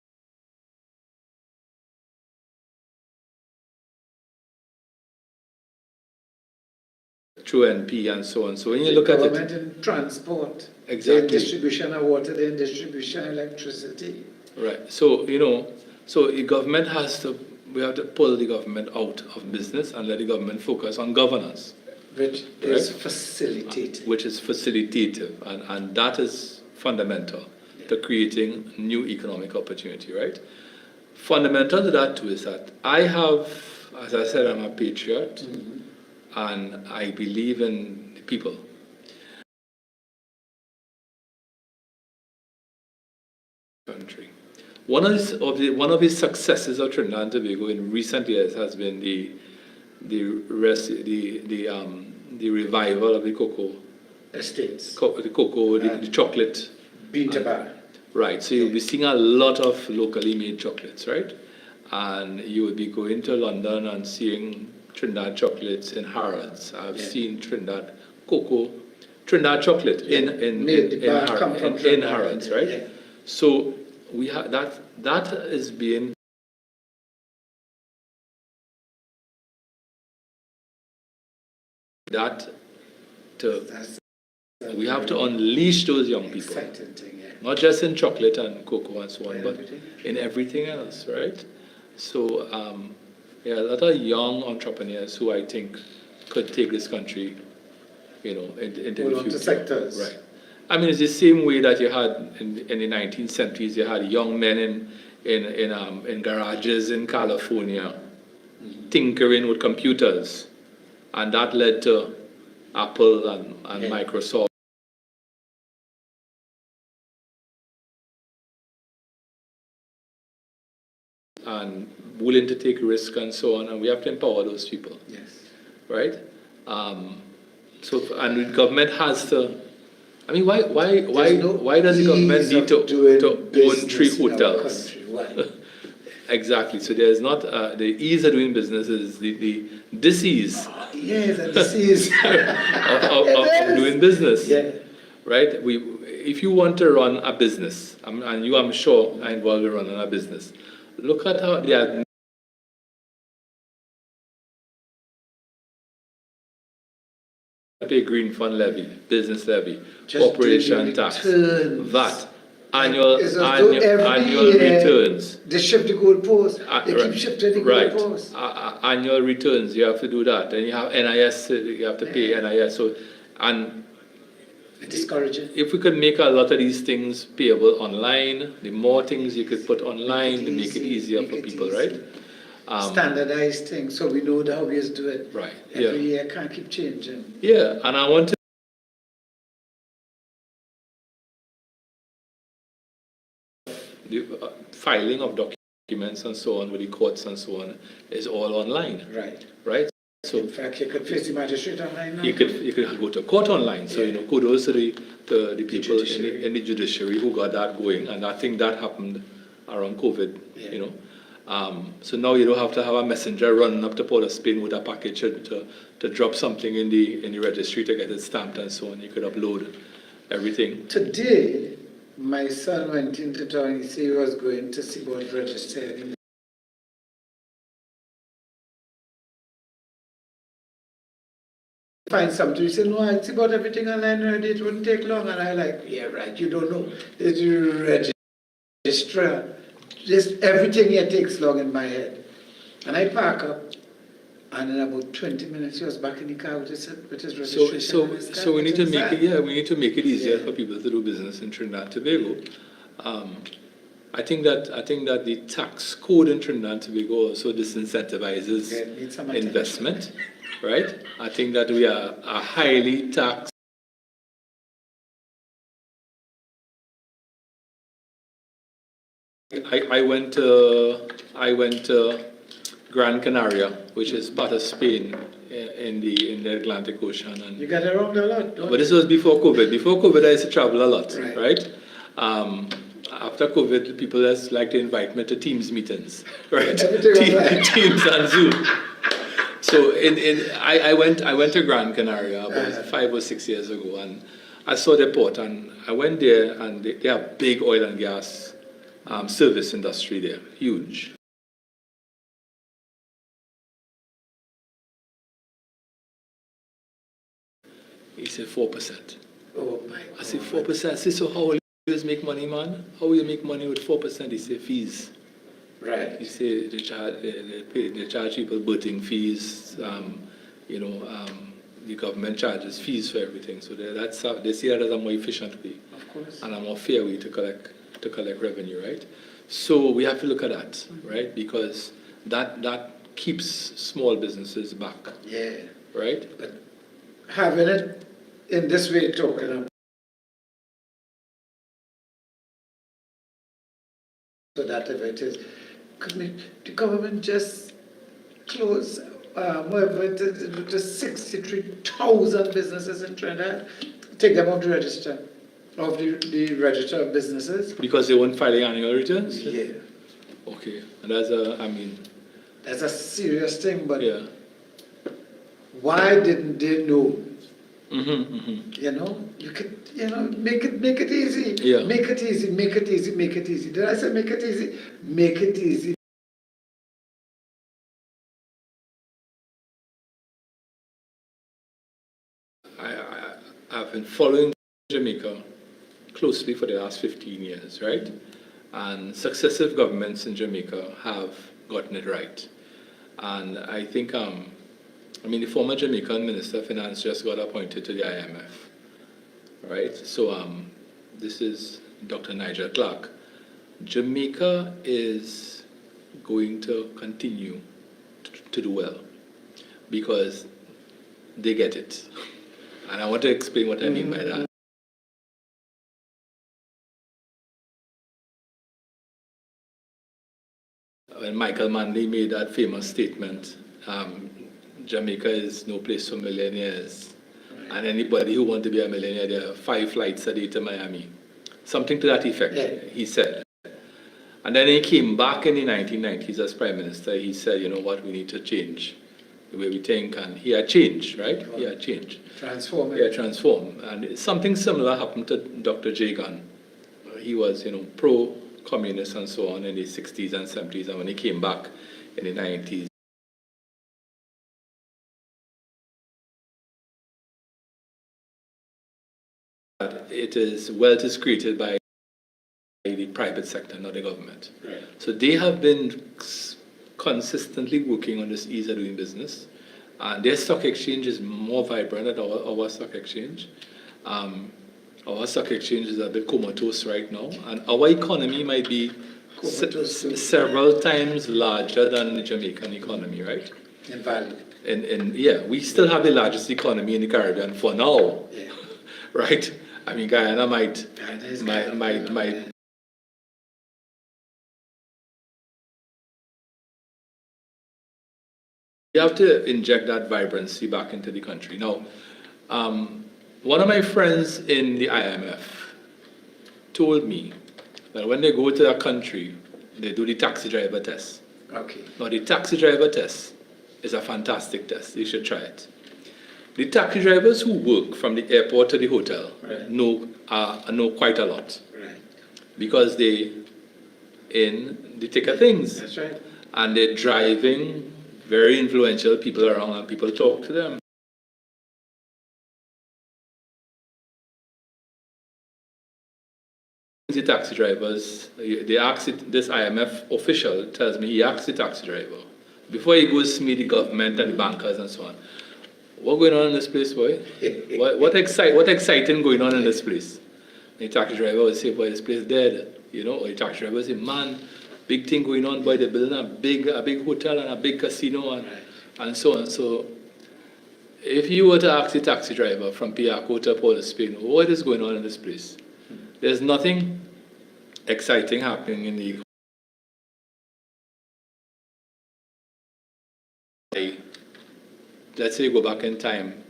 Through NP and so on. So when you look at government it, in transport, exactly. in distribution of water, in distribution of electricity. right? So so the government we have to pull the government out of business and let the government focus on governance, Which is facilitated. which is facilitative, and that is fundamental to creating new economic opportunity, right? Fundamental to that too is that I have, as I said, I'm a patriot, and I believe in the people. Country. One of his successes of Trinidad and Tobago in recent years has been the revival of the cocoa Estates. the cocoa, the chocolate. Bean tobacco. Right, so you'll be seeing a lot of locally made chocolates, right? And you will be going to London and seeing Trinidad chocolates in Harrods. I've seen Trinidad chocolate in Harrods, right? Yeah. So we have that is being we have to unleash those young people, Exciting thing, yeah. not just in chocolate and cocoa and so on, In but everything. in everything else, right? So a lot of young entrepreneurs who I think could take this country, into the Hold on future. to sectors. Right. I mean, it's the same way that you had in the 19th centuries. You had young men in garages in California tinkering with computers, and that led to Apple and Microsoft. And willing to take risk and so on, and we have to empower those people, Yes. right? And the government has to. I mean, why does the government need to own 3 hotels? Why? Exactly. So there's not the ease of doing business is the disease Yes, and this is of doing business. Yeah. Right? If you want to run a business, and you, I'm sure, are involved in running a business, look at how they are. Pay green fund levy, business levy, Just corporation doing tax, returns. VAT, annual It's as though every annual year returns. They shift the goalpost. They Right. keep shifting the Right. goalpost. Annual returns, you have to do that. And you have NIS, you have to pay NIS. So, and Discouraging. if we could make a lot of these things payable online, the more things you could put online to make it easier for people, right? Standardized things, so we know how we is do it. Right. Every year can't keep changing. Yeah, and I want to the filing of documents and so on with the courts and so on is all online, Right. right? So In fact, you could face the magistrate online now. you could go to court online. So kudos to the people judiciary. in the judiciary who got that going, and I think that happened around COVID. Yeah. So now you don't have to have a messenger running up to Port of Spain with a package to drop something in the registry to get it stamped and so on. You could upload everything. Today, my son went into town. He said he was going to see about registering find something, you say, no, I see about everything online already, it wouldn't take long. And I like, yeah, right, you don't know. It's register. Just everything here takes long in my head. And I park up, and in about 20 minutes, he was back in the car with his registration. So we need to make it, we need to make it easier for people to do business in Trinidad and Tobago. I think that the tax code in Trinidad and Tobago also disincentivizes investment, right? I think that we are a highly taxed. I went to Gran Canaria, which is part of Spain in the Atlantic Ocean. And you got around a lot, don't but this was before COVID. Before COVID, I used to travel a lot, right? After COVID, people just like to invite me to Teams meetings, right? Teams and Zoom. So I went to Gran Canaria about 5 or 6 years ago, and I saw the port, and I went there, and they have big oil and gas service industry there, huge. He said 4%. Oh my God. I said 4%. I said, so how will you make money, man? How will you make money with 4%? He said fees. Right. He said they charge people boating fees. The government charges fees for everything. So they see that as a more efficient way, Of course. and a more fair way to collect revenue, right? So we have to look at that, right? Because that keeps small businesses back. Yeah. Right? But having it in this way, talking about so that if it is, the government just close whatever it is, the 63,000 businesses in Trinidad, take them out to register of the register of businesses. Because they won't file annual returns? Yeah. Okay. And that's a serious thing, but yeah. why didn't they know? Mm-hmm. You could, make it easy. Yeah. Make it easy, make it easy, make it easy. Did I say make it easy? Make it easy. I've been following Jamaica closely for the last 15 years, right? And successive governments in Jamaica have gotten it right. And I think, the former Jamaican Minister of Finance just got appointed to the IMF, right? So this is Dr. Nigel Clark. Jamaica is going to continue to do well because they get it. And I want to explain what I mean by that. When Michael Manley made that famous statement, Jamaica is no place for millionaires. Right. And anybody who wants to be a millionaire, there are 5 flights a day to Miami. Something to that effect, he said. And then he came back in the 1990s as Prime Minister. He said, you know what, we need to change the way we think. And he had changed, right? He had changed. Transform. Yeah, transform. And something similar happened to Dr. J. Gunn. He was, pro-communist and so on in the 60s and 70s. And when he came back in the 90s, wealth is created by the private sector, not the government. Right. So they have been consistently working on this ease of doing business. Their stock exchange is more vibrant than our stock exchange. Our stock exchange is a bit comatose right now, and our economy might be several times larger than the Jamaican economy, right? In value. We still have the largest economy in the Caribbean for now, right? Guyana might. You have to inject that vibrancy back into the country. Now, one of my friends in the IMF told me that when they go to a country, they do the taxi driver test. Okay. Now, the taxi driver test is a fantastic test. You should try it. The taxi drivers who work from the airport to the hotel know quite a lot. Right. Because they in the thick of things. That's right. And they're driving very influential people around, and people talk to them. the taxi drivers, they asked it, this IMF official tells me he asked the taxi driver, before he goes to meet the government and the bankers and so on, what going on in this place, boy? what exciting going on in this place? And the taxi driver would say, boy, this place dead. You know, or the taxi driver would say, man, big thing going on, boy, they're building a big hotel and a big casino and so on. So if you were to ask the taxi driver from Piaco to Port of Spain, what is going on in this place? There's nothing exciting happening in the let's say you go back in time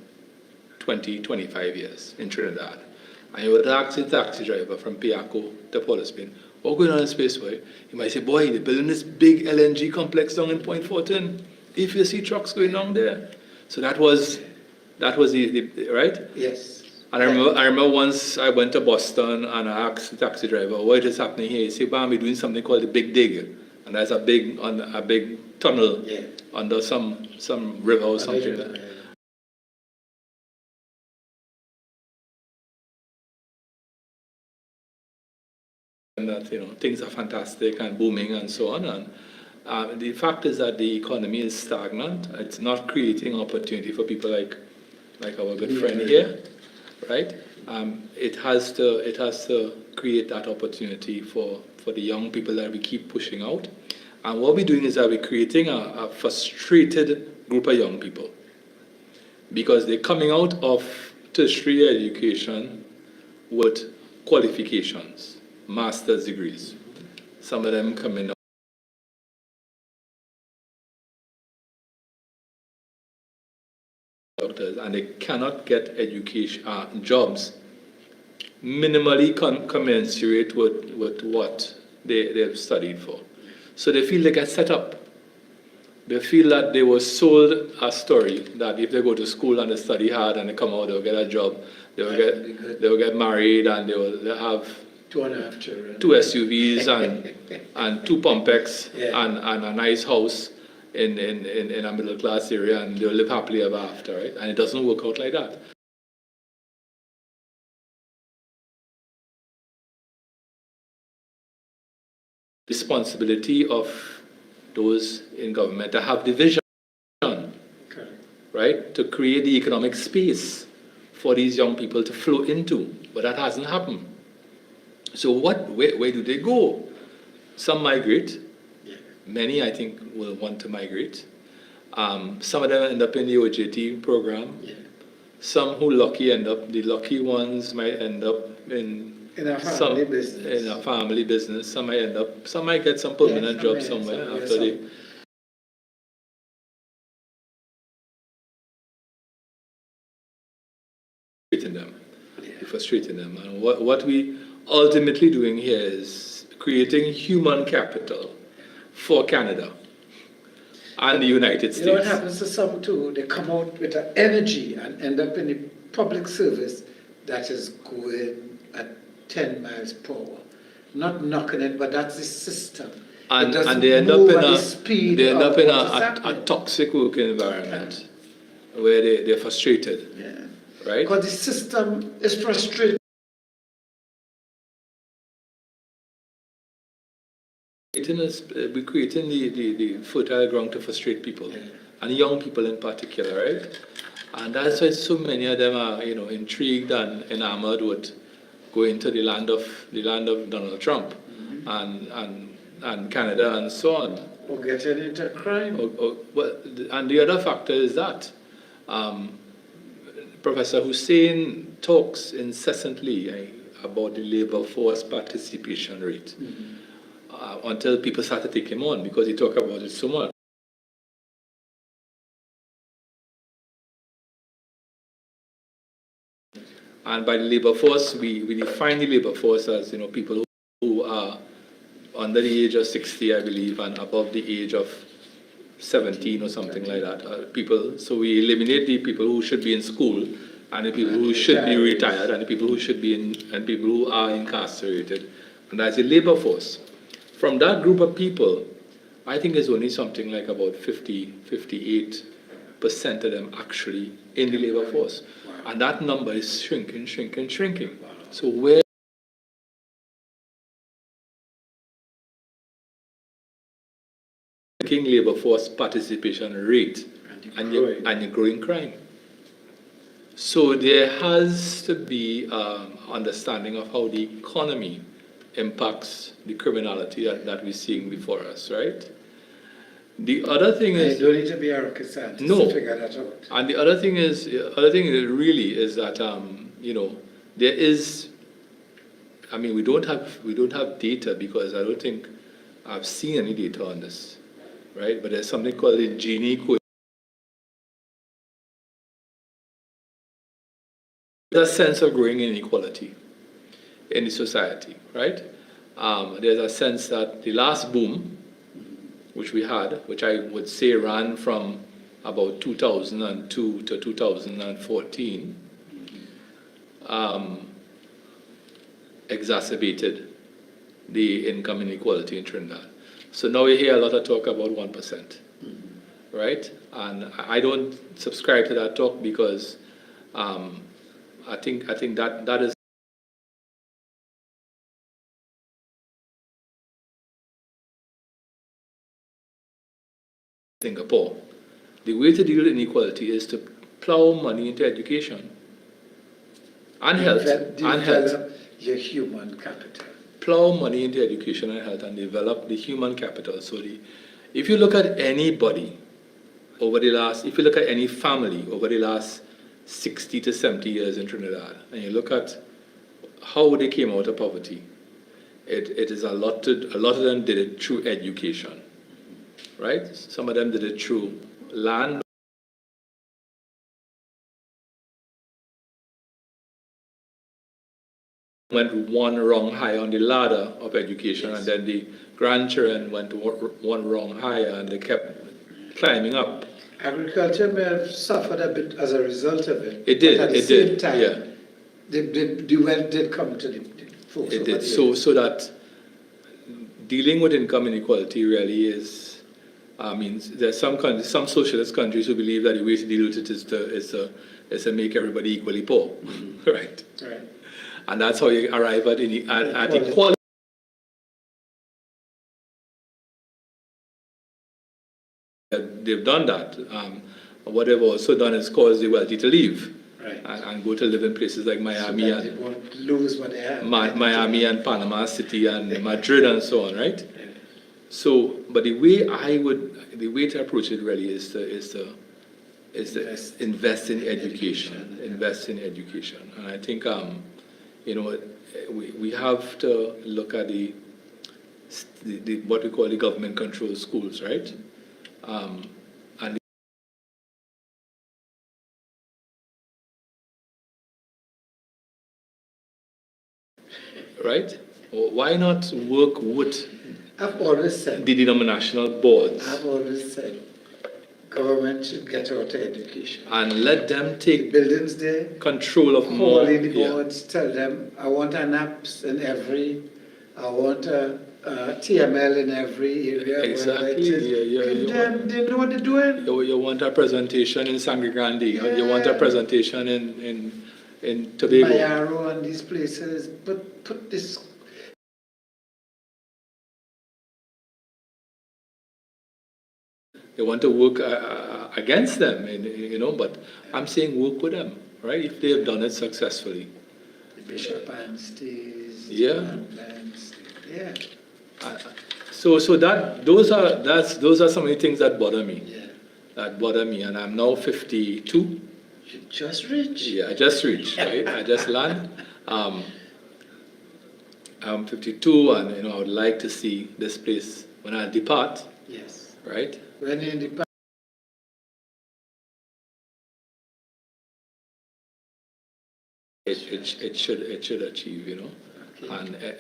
20, 25 years in Trinidad, and you would ask the taxi driver from Piaco to Port of Spain, what's going on in space, boy? He might say, boy, they're building this big LNG complex down in Point Fortin. If you see trucks going down there. So that was the right? Yes. And I remember once I went to Boston and I asked the taxi driver, what is happening here? He said, "Bam, we're doing something called the Big Dig." And there's a big tunnel under some river or something. And that, you know, things are fantastic and booming and so on. And the fact is that the economy is stagnant. It's not creating opportunity for people like our good friend here, right? It has to create that opportunity for the young people that we keep pushing out. And what we're doing is that we're creating a frustrated group of young people because they're coming out of tertiary education with qualifications, master's degrees. Some of them coming out doctors, and they cannot get education jobs minimally commensurate with what they've studied for. So they feel they get set up. They feel that they were sold a story that if they go to school and they study hard and they come out, they'll get a job, they will get married, and they'll have 2.5 children, 2 SUVs and 2 Pompex and a nice house in a middle class area, and they'll live happily ever after, right? And it doesn't work out like that. Responsibility of those in government to have the vision, right, to create the economic space for these young people to flow into, but that hasn't happened. So where do they go? Some migrate. Many, I think, will want to migrate. Some of them end up in the OJT program. Some who the lucky ones might end up in a family business. In a family business. Some might get some permanent job somewhere after they. Frustrating them. And what we ultimately doing here is creating human capital for Canada and the United States. You know what happens to some too? They come out with an energy and end up in a public service that is going at 10 miles per hour. Not knocking it, but that's the system. And they end up in a toxic work environment where they're frustrated. Right? Because the system is frustrated. We're creating the fertile ground to frustrate people, and young people in particular, right? And that's why so many of them are, you know, intrigued and enamored with going to the land of Donald Trump and Canada and so on. Or getting into crime. And the other factor is that Professor Hussein talks incessantly about the labor force participation rate until people start to take him on because he talks about it so much. And by the labor force, we define the labor force as, you know, people who are under the age of 60, I believe, and above the age of 17 or something like that. People. So we eliminate the people who should be in school, and the people who should be retired, and the people who should be and people who are incarcerated, and that's the labor force. From that group of people, I think there's only something like about 58% of them actually in the labor force. And that number is shrinking. So where shrinking labor force participation rate and you're growing crime. So there has to be understanding of how the economy impacts the criminality that we're seeing before us, right? The other thing is... You don't need to be a rocket scientist to figure that out. And the other thing is really is that, there is... I mean, we don't have data because I don't think I've seen any data on this, right? But there's something called the Gini coefficient. There's a sense of growing inequality in the society, right? There's a sense that the last boom, which we had, which I would say ran from about 2002 to 2014, exacerbated the income inequality in Trinidad. So now we hear a lot of talk about 1%, right? And I don't subscribe to that talk because I think that is Singapore. The way to deal with inequality is to plow money into education and health. Develop your human capital. Plow money into education and health and develop the human capital. So if you look at anybody if you look at any family over the last 60 to 70 years in Trinidad, and you look at how they came out of poverty, it is a lot of them did it through education, right? Some of them did it through land. Went one rung high on the ladder of education, yes. And then the grandchildren went one rung higher, and they kept climbing up. Agriculture may have suffered a bit as a result of it. It did. But at the same time, yeah. The wealth did come to the folks. It did. So that dealing with income inequality really is. I mean, there's some socialist countries who believe that the way to deal with it is to make everybody equally poor, mm-hmm. Right. Right. And that's how you arrive at equality. They've done that. What they've also done is cause the wealthy to leave, right. and go to live in places like Miami so that they won't lose what they have. Miami and Panama City and Madrid and so on, right? Yeah. So, but the way to approach it really is to invest in education. Invest in education, and I think we have to look at the what we call the government controlled schools, right? And right? Why not work with I've always said the denominational boards? I've always said government should get out of education. And let them take the buildings there, control of more. Call in the boards, tell them, I want an apps in every, I want a TML in every area. Exactly. They know what they're doing. You want a presentation in Sangre Grande. Yeah. You want a presentation in Tobago. Mayaro and these places. But put this. They want to work against them, but I'm saying work with them, right? If they have done it successfully. The Bishop and Stays. Yeah. Yeah. So those are some of the things that bother me. Yeah. That bother me, and I'm now 52. You just reached. Yeah, I just reached. Right? I just landed. I'm 52, and I would like to see this place when I depart. Yes. Right. When you depart. It should achieve, Okay.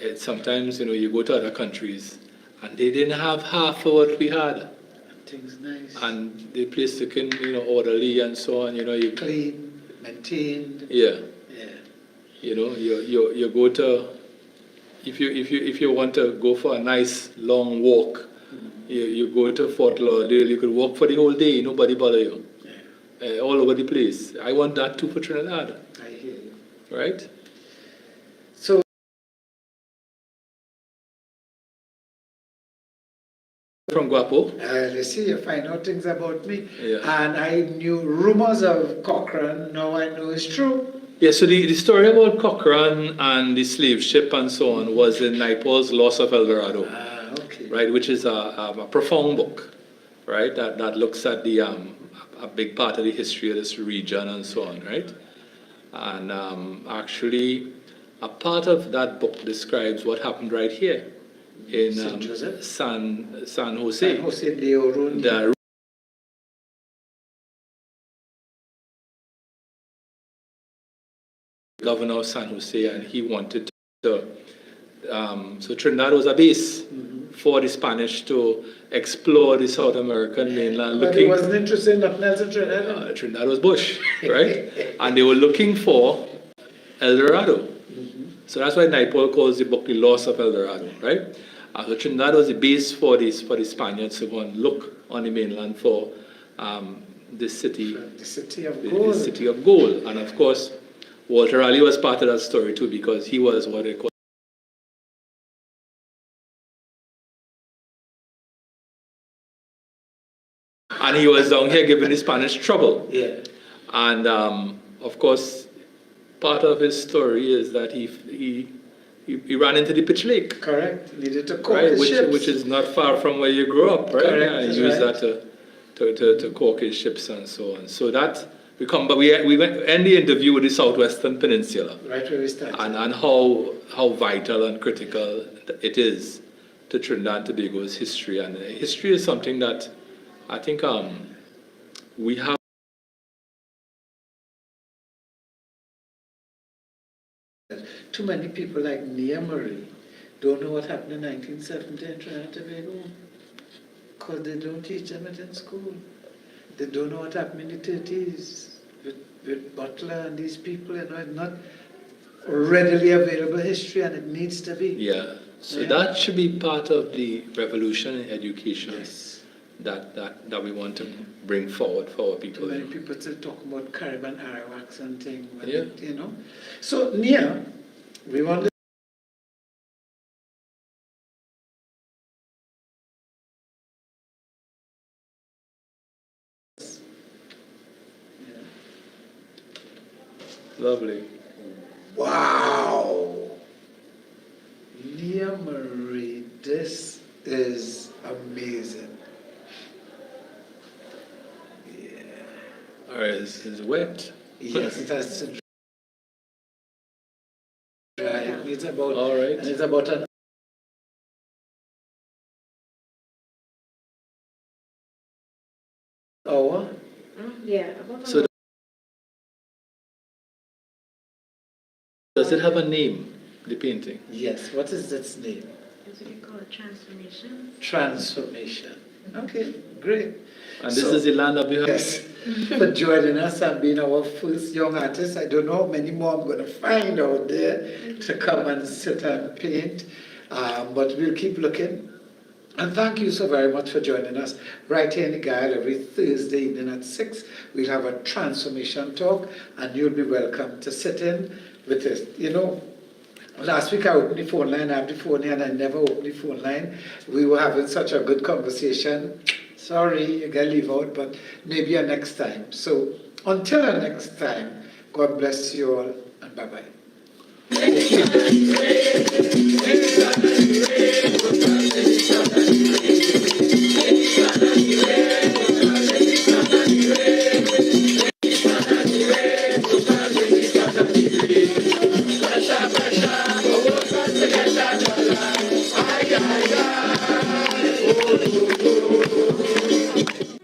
And sometimes, you go to other countries and they didn't have half of what we had. Things nice. And the place looking, orderly and so on, you clean, maintained. Yeah. Yeah. You go to, if you want to go for a nice long walk, you go to Fort Lauderdale, you could walk for the whole day, nobody bother you. Yeah. All over the place. I want that too for Trinidad. I hear you. Right? So from Guapo. You see, you find out things about me. Yeah. And I knew rumors of Cochrane, now I know it's true. Yeah, so the story about Cochrane and the slave ship and so on was in Naipaul's Loss of El Dorado, Okay. right, which is a profound book, right, that looks at the a big part of the history of this region and so on, right? And actually, a part of that book describes what happened right here in San Jose? San Jose. San Jose de Oro. The governor of San Jose, and he wanted to. So Trinidad was a base for the Spanish to explore the South American mainland. But it wasn't interested in nothing else in Trinidad. Trinidad was bush, right? And they were looking for El Dorado. So that's why Naipaul calls the book The Loss of El Dorado, right? So Trinidad was the base for the Spaniards to go and look on the mainland for this city. The city of The gold. city of gold. And of course, Walter Raleigh was part of that story too, because he was what they call. And he was down here giving the Spanish trouble. Yeah. And of course, part of his story is that he ran into the Pitch Lake, Correct. Needed to cork right? his ships. Which is not far from where you grew up, right? Correct, And that's he used right. that to cork his ships and so on. So that but we went end the interview with the Southwestern Peninsula Right where we started. and how vital and critical it is to Trinidad and Tobago's history. And history is something that I think we have. Too many people like Nia Marie don't know what happened in 1970 in Trinidad and Tobago because they don't teach them it in school. They don't know what happened in the 30s with Butler and these people. You know, it's not readily available history, and it needs to be. Yeah. So Yeah. that should be part of the revolution in education Yes. that we want to bring forward for our Too people. many people still talk about Caribbean Arawaks and things. Yeah. You know. So Nia, we want to. Lovely. Wow! Nia Marie, this is amazing. Yeah. All right, it's wet. Yes, it has to dry. It needs about, All right. and it's about an hour. Yeah, about So does it have a name, the painting? Yes, what is its name? That's what they call transformation. Transformation. Okay, great. And this So- is the land of the Yes, for joining us and being our first young artist. I don't know how many more I'm going to find out there to come and sit and paint, but we'll keep looking. And thank you so very much for joining us right here in the Guile every Thursday evening at 6. We'll have a transformation talk, and you'll be welcome to sit in with us. You know, last week I opened the phone line, I have the phone here, and I never opened the phone line. We were having such a good conversation. Sorry, you gotta leave out, but maybe a next time. So until our next time, God bless you all, and bye-bye.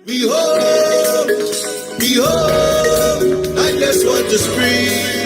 Behold, behold, I just want to scream.